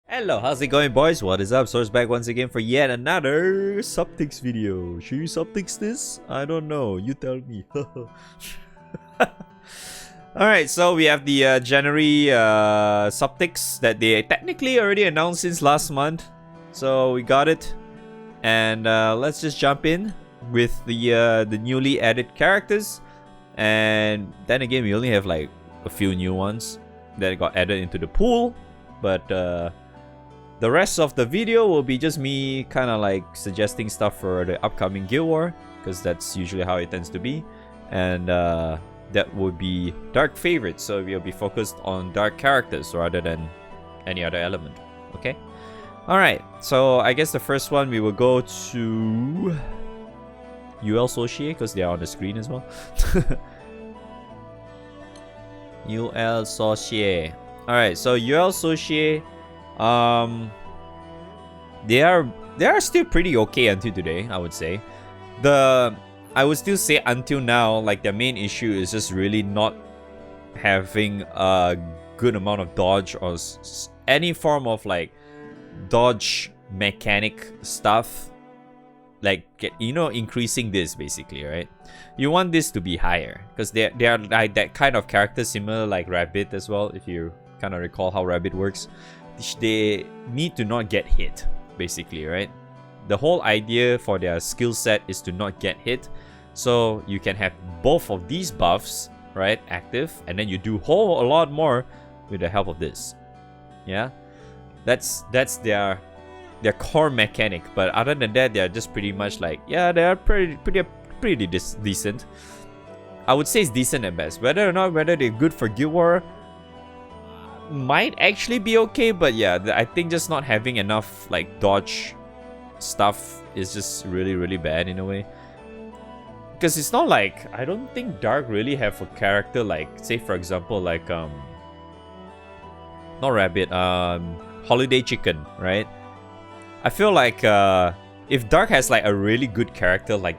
Hello, how's it going, boys? What is up? Source back once again for yet another Suptix video. Should you Suptix this? I don't know. You tell me. Alright, so we have the January Suptix that they technically already announced since last month. So we got it. And let's just jump in with the newly added characters. And then again, we only have like a few new ones that got added into the pool. But the rest of the video will be just me kind of like suggesting stuff for the upcoming Guild War, because that's usually how it tends to be. And that would be dark favorites, so we'll be focused on dark characters rather than any other element. Okay? Alright, so I guess the first one we will go to UL Socie, because they are on the screen as well. UL Socie. Alright, so UL Socie, they are still pretty okay until today, I would say. I would still say until now, like, their main issue is just really not having a good amount of dodge or any form of like dodge mechanic stuff, like, you know, increasing this basically, right? You want this to be higher because they are like that kind of character, similar like Rabbit as well. If you kind of recall how Rabbit works, they need to not get hit basically, right? The whole idea for their skill set is to not get hit, so you can have both of these buffs, right, active, and then you do a lot more with the help of this. Yeah, that's their core mechanic. But other than that, they're just pretty much like, yeah, they are pretty decent. I would say it's decent at best. Whether they're good for Guild War might actually be okay, but yeah, I think just not having enough like dodge stuff is just really bad in a way. Because it's not like, I don't think Dark really have a character like, say for example, like not Rabbit, Holiday Chicken, right? I feel like if Dark has like a really good character, like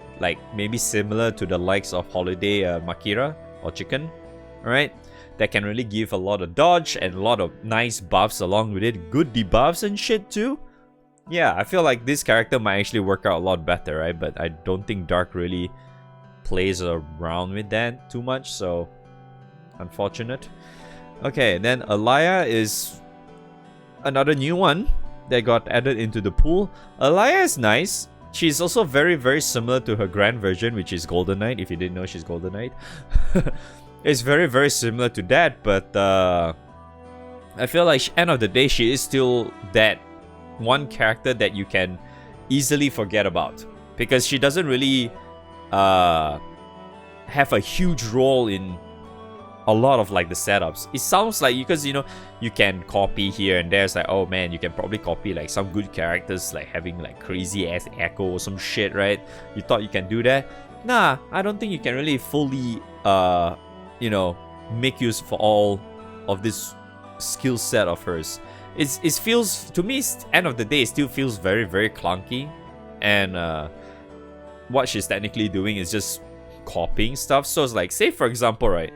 maybe similar to the likes of Holiday Makira or Chicken, right, that can really give a lot of dodge and a lot of nice buffs along with it, good debuffs and shit too. Yeah, I feel like this character might actually work out a lot better, right? But I don't think Dark really plays around with that too much, so unfortunate. Okay, then Alaya is another new one that got added into the pool. Alaya is nice. She's also very similar to her grand version, which is Golden Knight. If you didn't know, she's Golden Knight. It's very similar to that, but I feel like end of the day, she is still that one character that you can easily forget about, because she doesn't really have a huge role in a lot of like the setups. It sounds like, because you know, you can copy here and there's like, oh man, you can probably copy like some good characters, like having like crazy ass echo or some shit, right? You thought you can do that? Nah, I don't think you can really fully you know, make use for all of this skill set of hers. It feels, to me, end of the day, it still feels very clunky, and what she's technically doing is just copying stuff. So it's like, say for example, right,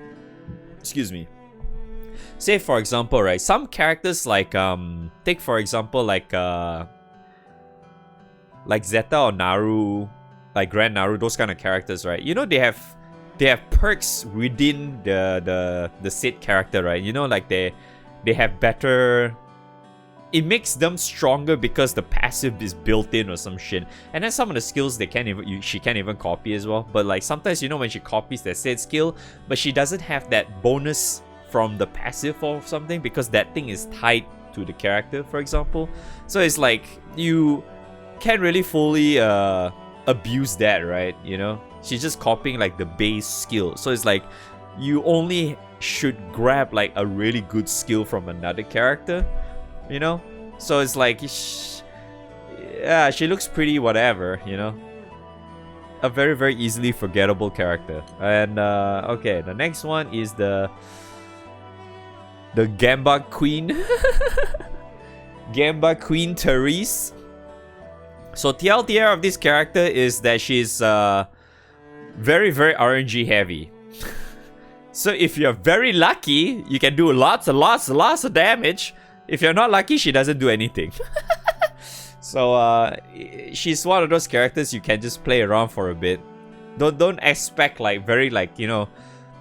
some characters like take for example like Zeta or Naru, like Grand Naru, those kind of characters, right? You know, they have perks within the said character, right? You know, like they have better, it makes them stronger because the passive is built in or some shit. And then some of the skills she can't even copy as well. But like sometimes, you know, when she copies that said skill, but she doesn't have that bonus from the passive or something, because that thing is tied to the character, for example. So it's like you can't really fully abuse that, right? You know, she's just copying like the base skill. So it's like you only should grab like a really good skill from another character, you know? So it's like, yeah, she looks pretty whatever, you know? A very easily forgettable character. And okay, the next one is the Gamba Queen. Gamba Queen Therese. So TLDR of this character is that she's very RNG heavy. So if you're very lucky, you can do lots of damage. If you're not lucky, she doesn't do anything. So she's one of those characters you can just play around for a bit. Don't expect like very like, you know,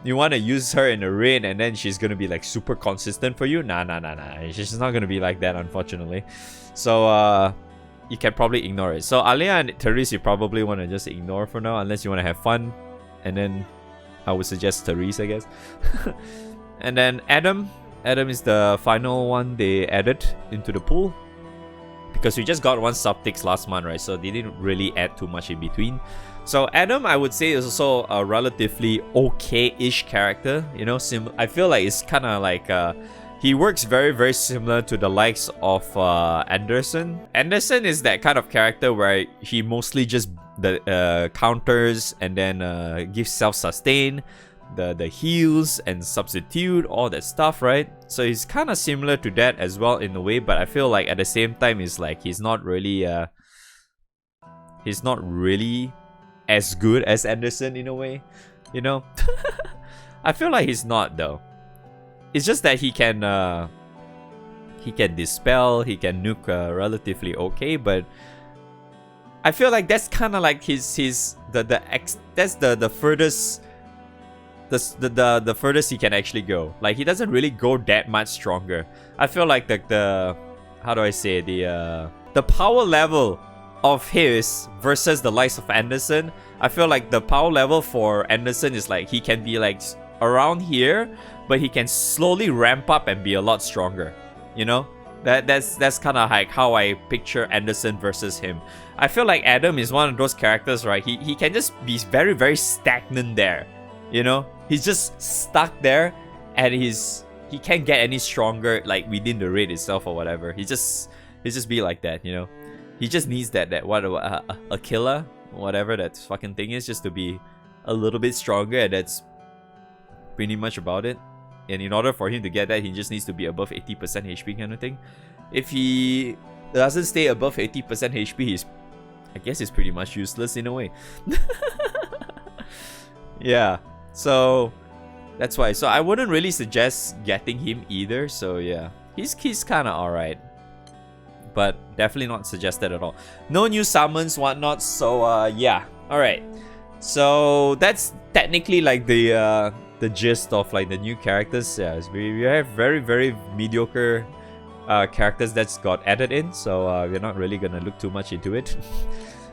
you want to use her in a raid and then she's gonna be like super consistent for you. Nah. She's not gonna be like that, unfortunately. So you can probably ignore it. So Alia and Therese, you probably want to just ignore for now, unless you want to have fun. And then I would suggest Therese, I guess. And then Adam is the final one they added into the pool, because we just got one Suptix last month, right? So they didn't really add too much in between. So Adam, I would say, is also a relatively okay-ish character. You know, I feel like it's kind of like he works very, very similar to the likes of Anderson. Anderson is that kind of character where he mostly just counters and then gives self-sustain, the heals and substitute, all that stuff, right? So he's kind of similar to that as well in a way, but I feel like at the same time, it's like he's not really as good as Anderson in a way, you know. I feel like he's not though. It's just that he can dispel, he can nuke relatively okay, but I feel like that's kind of like that's the furthest the furthest he can actually go. Like he doesn't really go that much stronger. I feel like the how do I say, the power level of his versus the likes of Anderson, I feel like the power level for Anderson is like he can be like around here, but he can slowly ramp up and be a lot stronger. You know? That's kind of like how I picture Anderson versus him. I feel like Adam is one of those characters, right? He can just be very, very stagnant there. You know? He's just stuck there, and he can't get any stronger like within the raid itself or whatever. He just be like that, you know? He just needs that a killer, whatever that fucking thing is, just to be a little bit stronger, and that's pretty much about it. And in order for him to get that, he just needs to be above 80% HP kind of thing. If he doesn't stay above 80% HP, I guess he's pretty much useless in a way. Yeah, so that's why. So I wouldn't really suggest getting him either. So yeah, he's kind of alright, but definitely not suggested at all. No new summons, whatnot. So yeah, alright. So that's technically like the gist of like the new characters. Yeah, we have very, very mediocre characters that's got added in. So we're not really gonna look too much into it.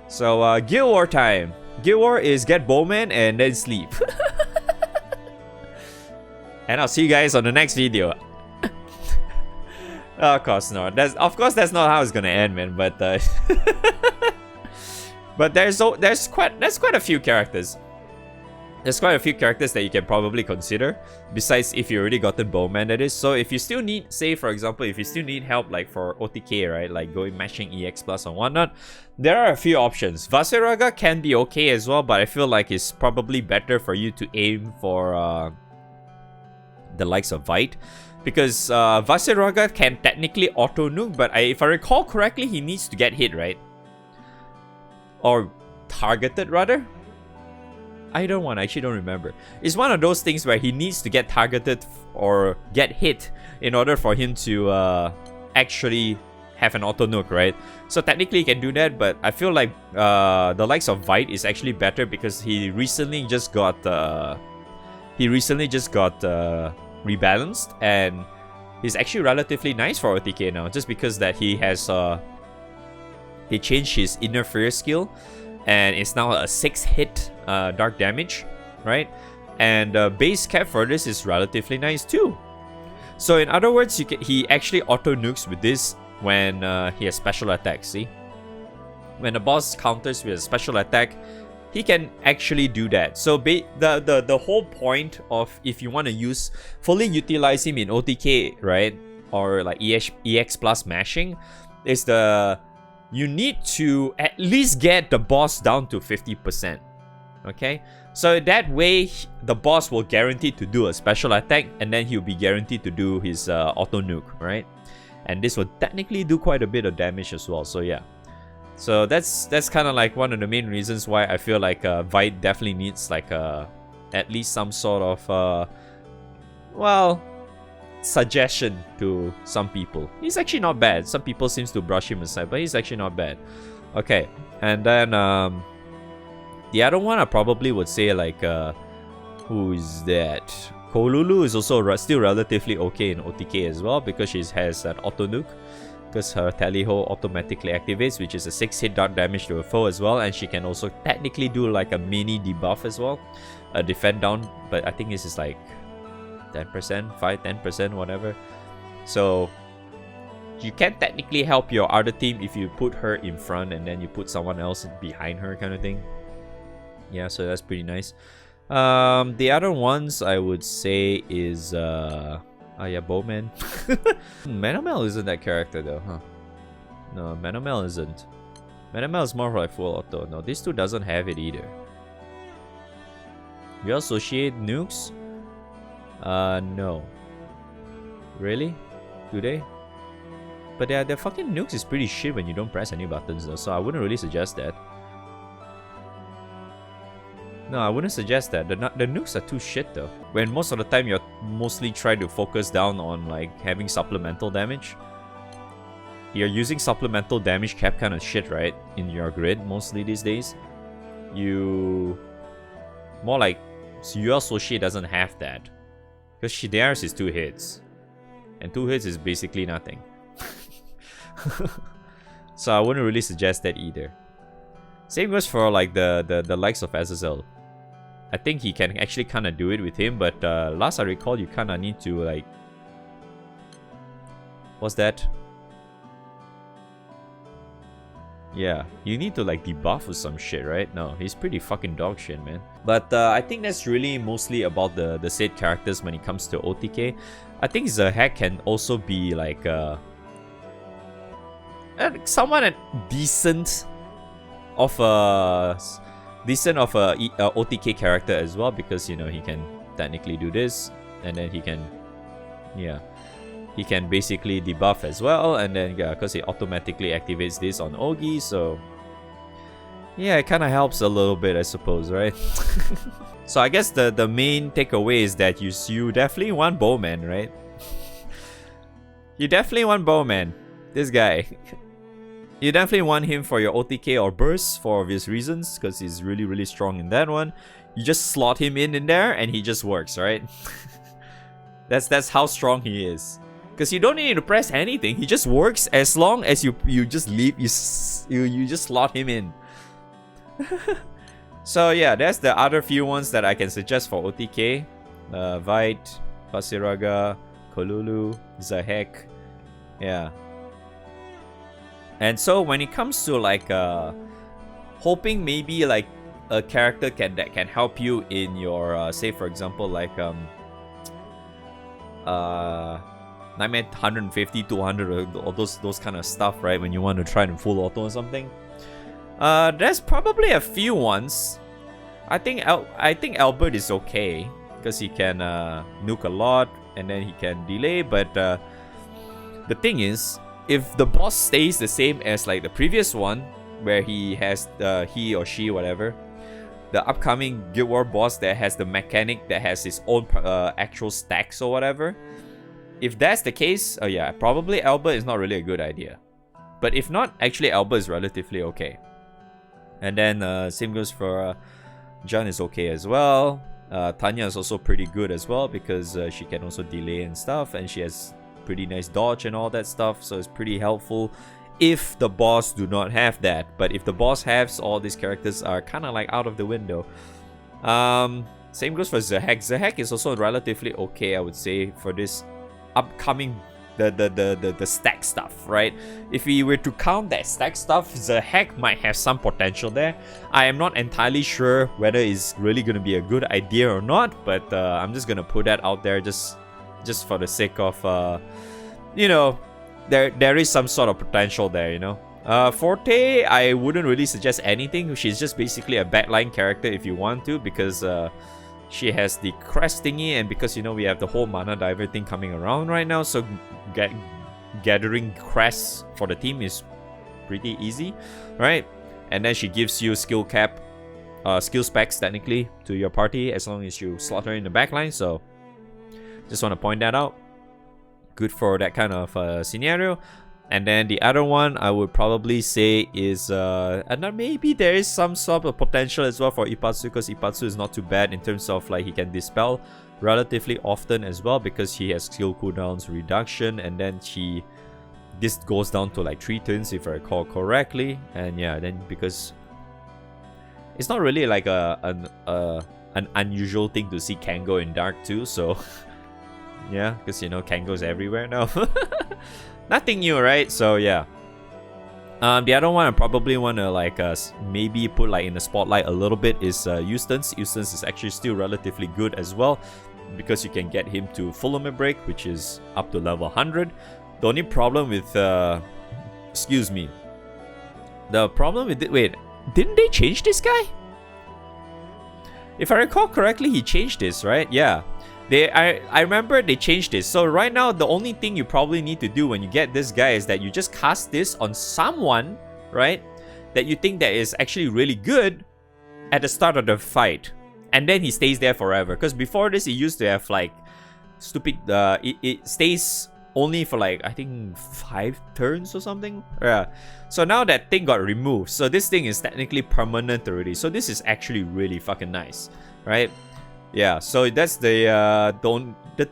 So Guild War time. Guild War is get Bowman and then sleep. And I'll see you guys on the next video. Of course not. That's not how it's gonna end, man. But but there's quite a few characters. There's quite a few characters that you can probably consider, besides if you already gotten Bowman, that is. So if you still need, say for example, if you still need help like for OTK, right, like going mashing EX plus and whatnot, there are a few options. Vaseraga can be okay as well, but I feel like it's probably better for you to aim for the likes of Vite, because Vaseraga can technically auto nuke, but if I recall correctly, he needs to get hit, right? Or targeted rather. I actually don't remember. It's one of those things where he needs to get targeted or get hit in order for him to actually have an auto nuke, right? So technically he can do that, but I feel like the likes of Vite is actually better because he recently just got rebalanced, and he's actually relatively nice for OTK now, just because that he has they changed his interfere skill, and it's now a 6-hit dark damage, right? And base cap for this is relatively nice too. So in other words, he actually auto nukes with this when he has special attack. See, when the boss counters with a special attack, he can actually do that. So the whole point of, if you want to fully utilize him in OTK, right, or like EX plus mashing, is you need to at least get the boss down to 50%. Okay, so that way the boss will guarantee to do a special attack, and then he'll be guaranteed to do his auto nuke, right? And this will technically do quite a bit of damage as well. So yeah, so that's kind of like one of the main reasons why I feel like Vite definitely needs like at least some sort of suggestion to some people. He's actually not bad. Some people seems to brush him aside, but he's actually not bad. Okay, and then the other one I probably would say like who is that? Kolulu is also still relatively okay in OTK as well because she has an auto nuke. Because her Tally-Ho automatically activates, which is a 6-hit dark damage to a foe as well, and she can also technically do like a mini debuff as well, a defend down, but I think this is like 10%, 10%, whatever. So you can technically help your other team if you put her in front and then you put someone else behind her, kind of thing. Yeah, so that's pretty nice. The other ones I would say is yeah, Bowman. Manomel isn't that character though, huh? No, Manomel isn't. Manomel is more like full auto. No, this two doesn't have it either. You associate nukes? No. Really? Do they? But their fucking nukes is pretty shit when you don't press any buttons though, so I wouldn't really suggest that. No, I wouldn't suggest that. The nukes are too shit though. When most of the time you're mostly trying to focus down on like having supplemental damage. You're using supplemental damage cap kind of shit, right? In your grid mostly these days. You... More like... Your Soshi doesn't have that. Because theirs is 2 hits. And 2 hits is basically nothing. So I wouldn't really suggest that either. Same goes for like the likes of Azazel. I think he can actually kind of do it with him, but last I recall, you kind of need to like... What's that? Yeah, you need to like debuff with some shit, right? No, he's pretty fucking dog shit, man. But I think that's really mostly about the said characters when it comes to OTK. I think Zahak can also be like somewhat a decent of a OTK character as well, because you know he can technically do this, and then he can, yeah, he can basically debuff as well, and then yeah, because he automatically activates this on Ogi, so yeah, it kind of helps a little bit, I suppose, right? So I guess the main takeaway is that you definitely want Bowman, right? You definitely want Bowman, this guy. You definitely want him for your OTK or burst for obvious reasons, because he's really strong in that one. You just slot him in there and he just works, right? That's how strong he is. Because you don't need to press anything. He just works as long as you just leave, you just slot him in. So yeah, that's the other few ones that I can suggest for OTK. Vite, Pasiraga, Kolulu, Zahek. Yeah. And so when it comes to like hoping maybe like a character that can help you in your say for example like Nightmare 150, 200 or those kind of stuff, right? When you want to try and full auto or something. There's probably a few ones. I think Albert is okay because he can nuke a lot and then he can delay, but the thing is, if the boss stays the same as like the previous one, where he has he or she whatever, the upcoming Guild War boss that has the mechanic that has his own actual stacks or whatever, if that's the case, yeah, probably Albert is not really a good idea. But if not, actually Albert is relatively okay. And then same goes for John is okay as well. Tanya is also pretty good as well because she can also delay and stuff, and she has pretty nice dodge and all that stuff, so it's pretty helpful if the boss do not have that. But if the boss has, all these characters are kind of like out of the window. Same goes for Zahek. Zahek is also relatively okay, I would say, for this upcoming the stack stuff, right? If we were to count that stack stuff, Zahek might have some potential there. I am not entirely sure whether it's really going to be a good idea or not, but I'm just going to put that out there just for the sake of you know, there is some sort of potential there, you know. Forte, I wouldn't really suggest anything. She's just basically a backline character if you want to, because she has the crest thingy, and because you know we have the whole mana diver thing coming around right now, so gathering crests for the team is pretty easy, right? And then she gives you skill cap, skill specs technically to your party as long as you slot her in the backline. So just want to point that out. good for that kind of scenario. And then the other one I would probably say is, and then maybe there is some sort of potential as well for Ipatsu, because Ipatsu is not too bad in terms of like he can dispel relatively often as well, because he has skill cooldowns reduction, and then this goes down to like 3 turns if I recall correctly. And yeah, then because it's not really like an unusual thing to see Kango in Dark too, so yeah, because you know Kango's everywhere now. Nothing new, right? So yeah. The other one I probably want to like maybe put like in the spotlight a little bit is Eustace. Eustace is actually still relatively good as well, because you can get him to full limit break, which is up to level 100. The only problem with excuse me. The problem with wait, didn't they change this guy? If I recall correctly, he changed this, right? Yeah. I remember they changed this. So right now, the only thing you probably need to do when you get this guy is that you just cast this on someone, right, that you think that is actually really good at the start of the fight. And then he stays there forever. Because before this, he used to have like stupid... it stays only for like, I think 5 turns or something. Yeah. So now that thing got removed. So this thing is technically permanent already. So this is actually really fucking nice, right? Yeah, so that's the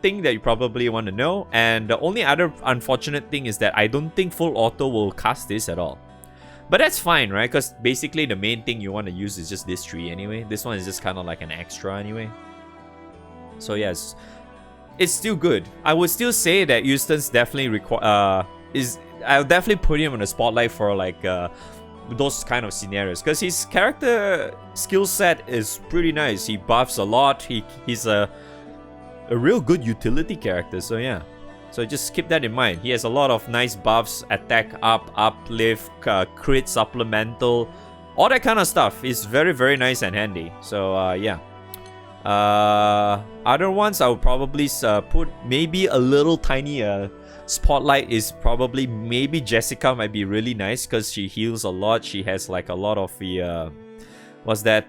thing that you probably want to know. And the only other unfortunate thing is that I don't think full auto will cast this at all. But that's fine, right? Because basically the main thing you want to use is just this tree anyway. This one is just kind of like an extra anyway. So yes, it's still good. I would still say that Eustace definitely I'll definitely put him on the spotlight for like those kind of scenarios, because his character skill set is pretty nice. He buffs a lot. He's a real good utility character. So yeah, so just keep that in mind. He has a lot of nice buffs: attack up, uplift, crit supplemental, all that kind of stuff. Is very, very nice and handy. So yeah. Other ones I would probably put maybe a little tiny spotlight is probably maybe Jessica might be really nice, because she heals a lot. She has like a lot of the what's that?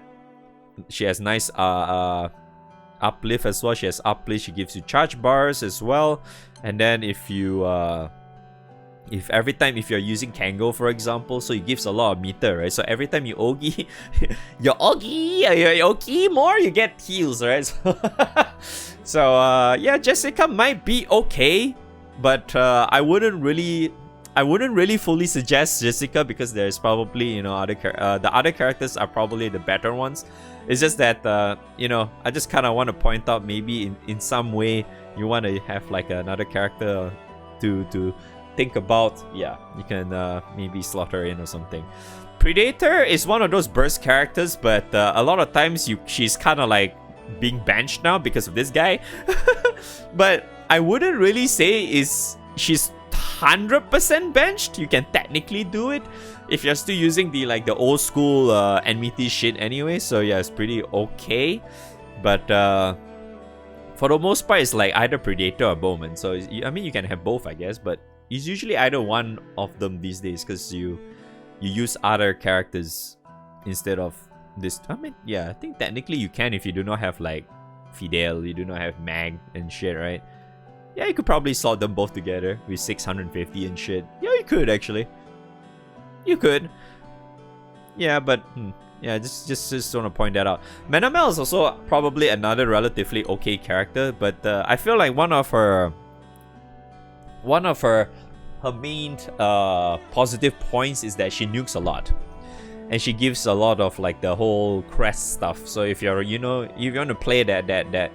She has nice uplift as well. She has uplift. She gives you charge bars as well. And then if you if you're using Kango, for example, so it gives a lot of meter, right? So every time you Ogi, you Ogi more, you get heals, right? So yeah, Jessica might be okay. But I wouldn't really fully suggest Jessica, because there's probably, you know, the other characters are probably the better ones. It's just that you know, I just kind of want to point out maybe in some way you want to have like another character to think about. Yeah, you can maybe slot her in or something. Predator is one of those burst characters, but a lot of times she's kind of like being benched now because of this guy. But I wouldn't really say she's 100% benched. You can technically do it if you're still using the old school enmity shit anyway. So yeah, it's pretty okay. But for the most part, it's like either Predator or Bowman. So I mean, you can have both, I guess. But it's usually either one of them these days, because you use other characters instead of this. I mean, yeah, I think technically you can if you do not have like Fidel, you do not have Mag and shit, right? Yeah, you could probably sort them both together with 650 and shit. Yeah, you could actually. You could. Yeah, but yeah, just want to point that out. Manamel is also probably another relatively okay character, but I feel like one of her main positive points is that she nukes a lot. And she gives a lot of like the whole crest stuff. So if you're, you know, if you want to play that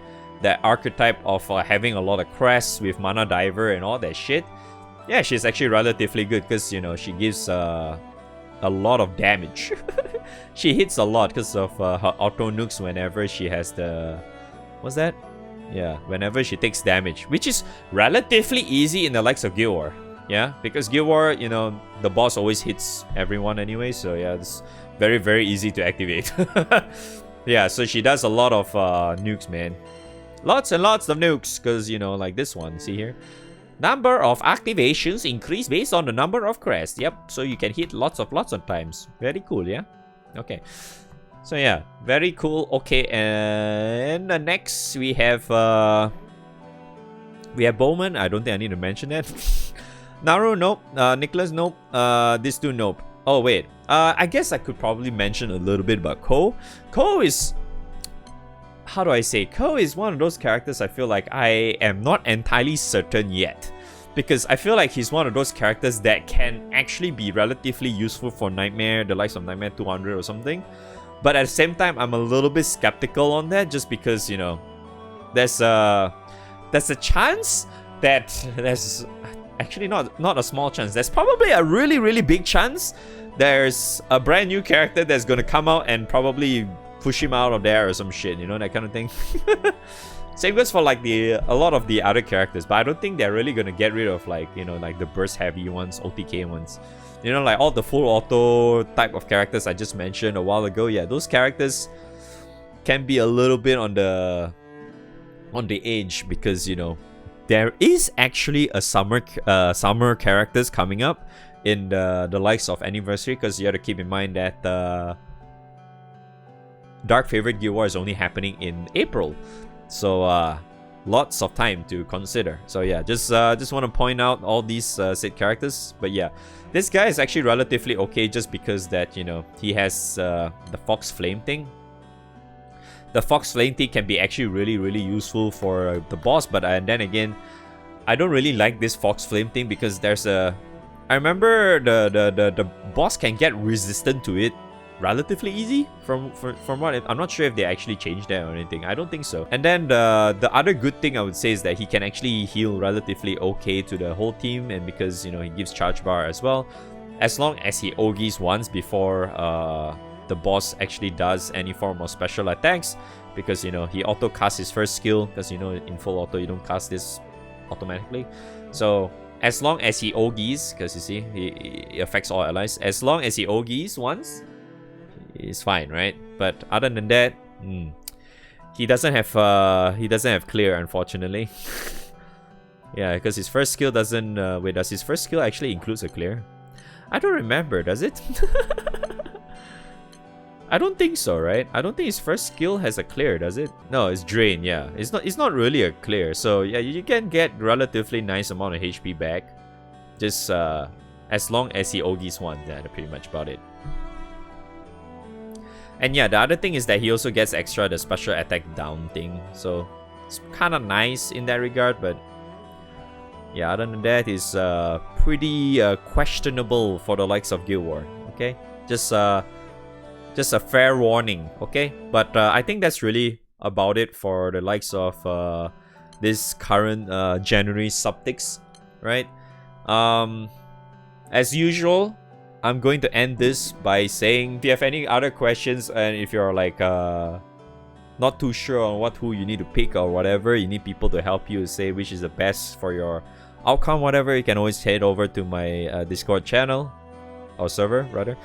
archetype of having a lot of crests with Mana Diver and all that shit, yeah, she's actually relatively good, because, you know, she gives a lot of damage. She hits a lot because of her auto nukes whenever she has the... What's that? Yeah, whenever she takes damage, which is relatively easy in the likes of Guild War. Yeah, because Guild War, you know, the boss always hits everyone anyway, so yeah, it's very, very easy to activate. Yeah, so she does a lot of nukes, man. Lots and lots of nukes, because, you know, like this one, see here? Number of activations increase based on the number of crests. Yep, so you can hit lots of times. Very cool, yeah? Okay. So yeah, very cool. Okay, and next we have We have Bowman. I don't think I need to mention that. Naru, nope. Nicholas, nope. This two, nope. Oh, wait. I guess I could probably mention a little bit about Ko. Ko is... How do I say? Ko is one of those characters I feel like I am not entirely certain yet. Because I feel like he's one of those characters that can actually be relatively useful for Nightmare, the likes of Nightmare 200 or something. But at the same time, I'm a little bit skeptical on that just because, you know, there's a chance that there's actually not a small chance. There's probably a really, really big chance there's a brand new character that's gonna come out and probably push him out of there or some shit, you know, that kind of thing. Same goes for like a lot of the other characters, but I don't think they're really gonna get rid of like, you know, like the burst heavy ones, OTK ones. You know, like all the full auto type of characters I just mentioned a while ago. Yeah, those characters can be a little bit on the edge because, you know, there is actually a summer characters coming up in the likes of Anniversary, because you have to keep in mind that Dark Favorite Guild War is only happening in April. So lots of time to consider. So yeah, just want to point out all these said characters. But yeah, this guy is actually relatively okay just because that, you know, he has the Fox Flame thing. The Fox Flame thing can be actually really, really useful for the boss. But then again, I don't really like this Fox Flame thing because there's a... I remember the boss can get resistant to it relatively easy from what I'm not sure if they actually changed that or anything. I don't think so. And then the other good thing I would say is that he can actually heal relatively okay to the whole team, and because, you know, he gives charge bar as well, as long as he Ogis once before the boss actually does any form of special attacks, because, you know, he auto casts his first skill, because, you know, in full auto you don't cast this automatically. So as long as he Ogis, because you see he affects all allies, as long as he Ogis once, it's fine, right? But other than that, he doesn't have clear, unfortunately. Yeah, because his first skill doesn't. Wait, does his first skill actually includes a clear? I don't remember. Does it? I don't think so, right? I don't think his first skill has a clear, does it? No, it's drain. Yeah, it's not really a clear. So yeah, you can get relatively nice amount of HP back, just as long as he Ogis one. Yeah, that's pretty much about it. And yeah, the other thing is that he also gets extra the special attack down thing. So it's kind of nice in that regard. But yeah, other than that, it's pretty questionable for the likes of Guild War. Okay, just a fair warning. Okay, but I think that's really about it for the likes of this current January Suptix, right? As usual, I'm going to end this by saying, if you have any other questions, and if you're like not too sure on who you need to pick or whatever, you need people to help you say which is the best for your outcome, whatever, you can always head over to my Discord channel, or server rather,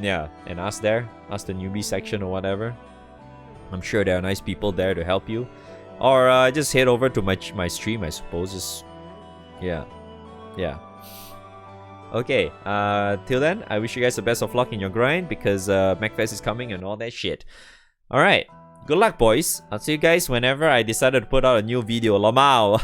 yeah, and ask the newbie section or whatever. I'm sure there are nice people there to help you, or just head over to my stream, I suppose. Just yeah. Okay, till then, I wish you guys the best of luck in your grind, because MacFest is coming and all that shit. Alright, good luck, boys. I'll see you guys whenever I decided to put out a new video. Lamau!